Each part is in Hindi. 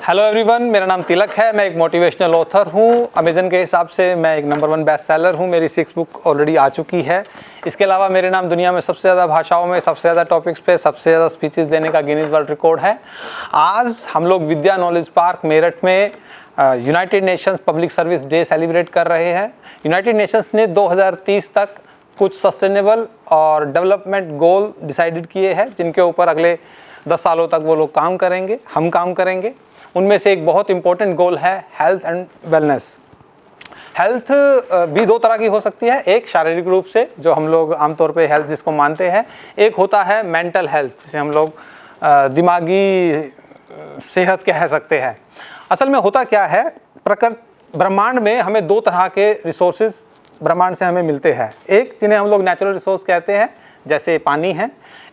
हेलो एवरीवन, मेरा नाम तिलक है। मैं एक मोटिवेशनल ऑथर हूँ। अमेजन के हिसाब से मैं एक नंबर 1 बेस्ट सेलर हूँ। मेरी 6 बुक ऑलरेडी आ चुकी है। इसके अलावा मेरे नाम दुनिया में सबसे ज़्यादा भाषाओं में, सबसे ज़्यादा टॉपिक्स पे, सबसे ज़्यादा स्पीचेस देने का गिनीज वर्ल्ड रिकॉर्ड है। आज हम लोग विद्या नॉलेज पार्क मेरठ में United Nations public service day celebrate कर रहे हैं। यूनाइटेड नेशंस ने 2030 तक कुछ सस्टेनेबल और डेवलपमेंट गोल डिसाइडेड किए हैं, जिनके ऊपर अगले 10 सालों तक वो लोग काम करेंगे, हम काम करेंगे। उनमें से एक बहुत इंपॉर्टेंट गोल है हेल्थ एंड वेलनेस। हेल्थ भी दो तरह की हो सकती है। एक शारीरिक रूप से, जो हम लोग आमतौर पे हेल्थ जिसको मानते हैं। एक होता है मेंटल हेल्थ, जिसे हम लोग दिमागी सेहत कह सकते हैं। असल में होता क्या है, प्रकृति ब्रह्मांड में हमें दो तरह के रिसोर्सेज ब्रह्मांड से हमें मिलते हैं। एक जिन्हें हम लोग नेचुरल रिसोर्स कहते हैं, जैसे पानी है।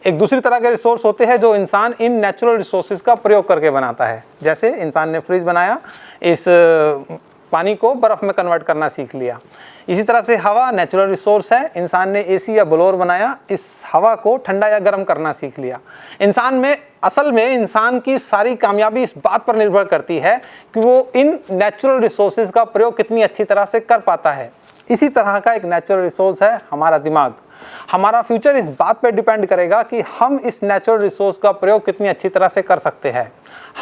एक दूसरी तरह के रिसोर्स होते हैं जो इंसान इन नेचुरल रिसोर्सेज का प्रयोग करके बनाता है। जैसे इंसान ने फ्रिज बनाया, इस पानी को बर्फ़ में कन्वर्ट करना सीख लिया। इसी तरह से हवा नेचुरल रिसोर्स है। इंसान ने एसी या ब्लोअर बनाया, इस हवा को ठंडा या गर्म करना सीख लिया। असल में इंसान की सारी कामयाबी इस बात पर निर्भर करती है कि वो इन नेचुरल रिसोर्सेज का प्रयोग कितनी अच्छी तरह से कर पाता है। इसी तरह का एक नेचुरल रिसोर्स है हमारा दिमाग। हमारा फ्यूचर इस बात पर डिपेंड करेगा कि हम इस नेचुरल रिसोर्स का प्रयोग कितनी अच्छी तरह से कर सकते हैं।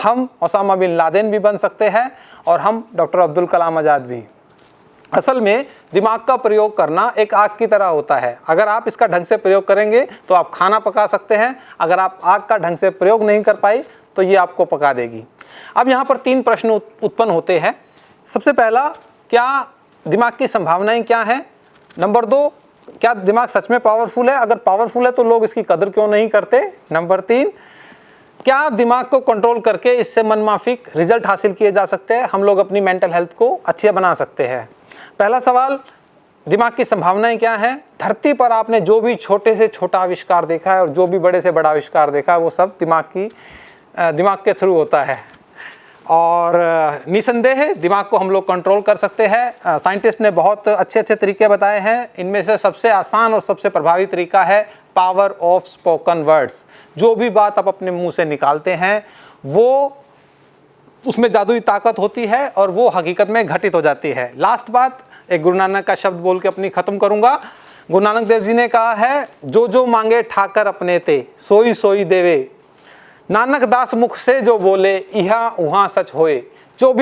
हम ओसामा बिन लादेन भी बन सकते हैं और हम डॉक्टर अब्दुल कलाम आज़ाद भी। असल में दिमाग का प्रयोग करना एक आग की तरह होता है। अगर आप इसका ढंग से प्रयोग करेंगे तो आप खाना पका सकते हैं। अगर आप आग का ढंग से प्रयोग नहीं कर पाए तो ये आपको पका देगी। अब यहाँ पर 3 प्रश्न उत्पन्न होते हैं। सबसे पहला, क्या दिमाग की संभावनाएं क्या हैं? नंबर 2, क्या दिमाग सच में पावरफुल है? अगर पावरफुल है तो लोग इसकी कदर क्यों नहीं करते? नंबर 3, क्या दिमाग को कंट्रोल करके इससे मनमाफिक रिजल्ट हासिल किए जा सकते हैं? हम लोग अपनी मेंटल हेल्थ को अच्छी बना सकते हैं। पहला सवाल, दिमाग की संभावनाएं क्या हैं? धरती पर आपने जो भी छोटे से छोटा आविष्कार देखा है और जो भी बड़े से बड़ा आविष्कार देखा है, वो सब दिमाग के थ्रू होता है। और निसंदेह दिमाग को हम लोग कंट्रोल कर सकते हैं। साइंटिस्ट ने बहुत अच्छे तरीके बताए हैं। इनमें से सबसे आसान और सबसे प्रभावी तरीका है पावर ऑफ स्पोकन वर्ड्स। जो भी बात आप अपने मुंह से निकालते हैं, वो उसमें जादुई ताकत होती है और वो हकीकत में घटित हो जाती है। लास्ट बात, एक गुरु नानक का शब्द बोल के अपनी ख़त्म करूँगा। गुरु नानक देव जी ने कहा है, जो मांगे ठाकर अपने ते, सोई सोई देवे। नानक दास मुख से जो बोले, यहाँ वहाँ सच होए। जो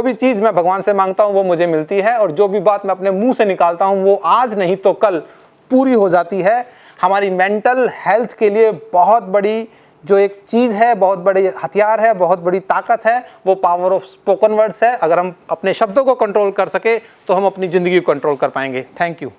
भी चीज़ मैं भगवान से मांगता हूँ वो मुझे मिलती है, और जो भी बात मैं अपने मुंह से निकालता हूँ वो आज नहीं तो कल पूरी हो जाती है। हमारी मेंटल हेल्थ के लिए बहुत बड़ी जो एक चीज़ है, बहुत बड़ी हथियार है, बहुत बड़ी ताकत है, वो पावर ऑफ स्पोकन वर्ड्स है। अगर हम अपने शब्दों को कंट्रोल कर सके तो हम अपनी ज़िंदगी को कंट्रोल कर पाएंगे। Thank you.